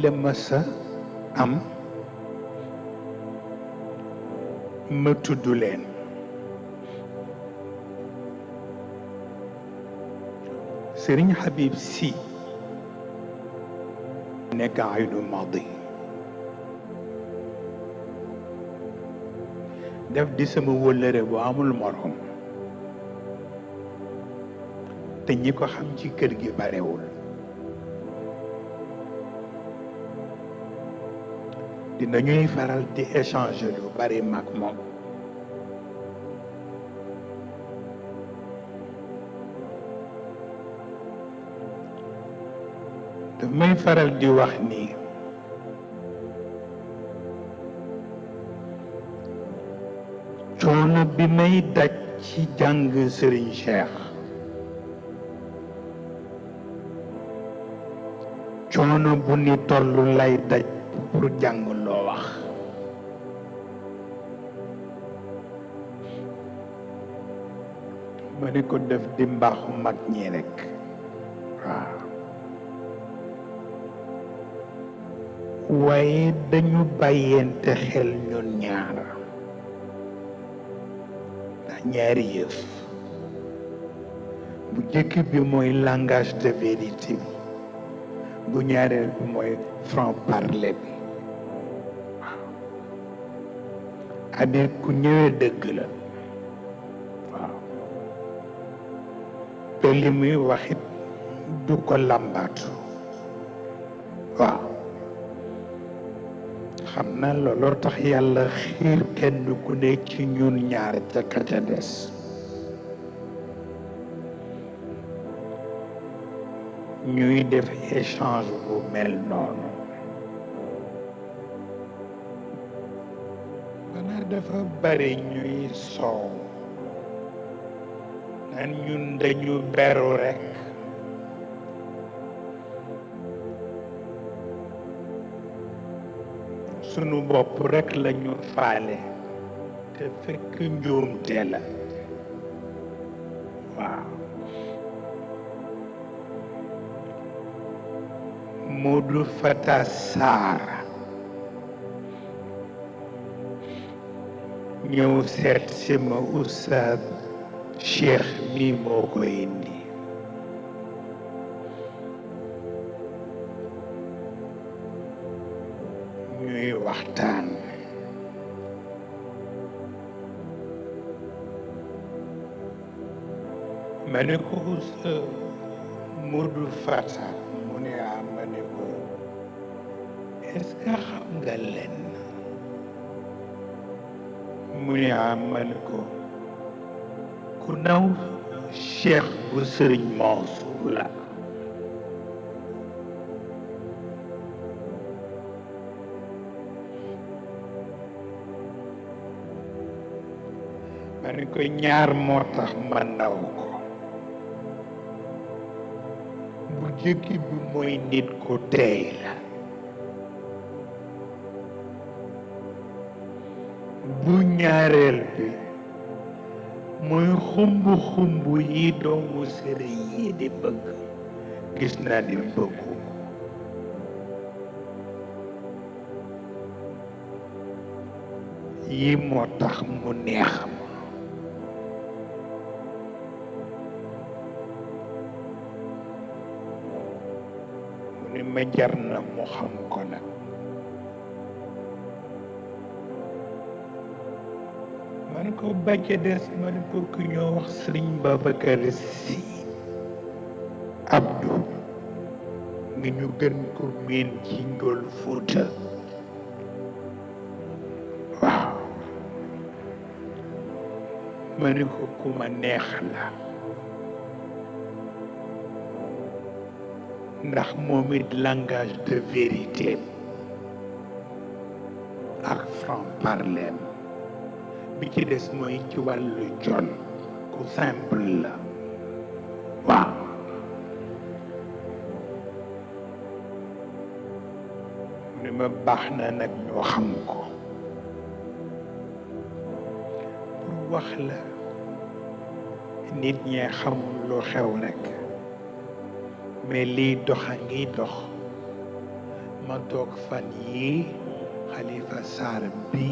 la masa am ma tudd leen Serigne Habib Sy nekk Aynu Madi def di sama wëllëre bu amul morom te ñi ko xam ci kër gi barewul dinañuy faral di échanger lu bari mag moom daf may faral di wax ni coono bi may daj ci jàng Serigne Cheikh coono bu ni tollu lay daj pour jàng loo wax ma ne ko def di mbaaxu mag ñi rekk waaw waaye dañu bàyyente xel ñun ñaar ndax ñaari yëf bu jëkk bi mooy langage de vérité bi bu ñaareel bi mooy franc parler bi waaw c'est-à-dire ku ñëwee dëgg la waaw te li muy waxit du ko làmbaatu waaw xam na looloo tax yàlla xiir kenn ku ne ci ñun ñaar ca ka ca des ñuy def échange bu mel noonu xanaa dafa bari ñuy soow naan ñun dañu beru rekk sunu bopp rekk lañu faale te fekk njuumte la waaw Modou Fata Sarr ñëw seet si ma Oustaz Cheikh mi moo ko indi ñuy waxtaan ma ne ko Oustaz Modou Fata mu ne ma ne ko est-ce que xam nga leen mu ne ma ne ko ku naw Cheikh bu Sëriñ Mansour la ma ne ko ñaar moo tax ma naw ko bu jëkki bi mooy nit ko teey la bu ñaareel bi mooy xumb yi doomu sëriñ yi di bëgg gis naa ni bëggu yi moo tax mu neex ma mu ni ma jar na mu xam ko nag man ko bàcce des man ko ku ñoo wax Sëriñ Babacar Sy Abdou ngi ñu gën ko miin ci Njool Fuuta waaw ma ni ko ku ma neex la ndax moom it langage de vérité ak franc parler bi ci des mooy ci wàllu jon ku simple la waaw ni ma baax na nag ñoo xam ko pour wax la nit ñee xamul lu xew rek mais liy dox a ngi dox ma toog fan yi Xalifa Sarr bi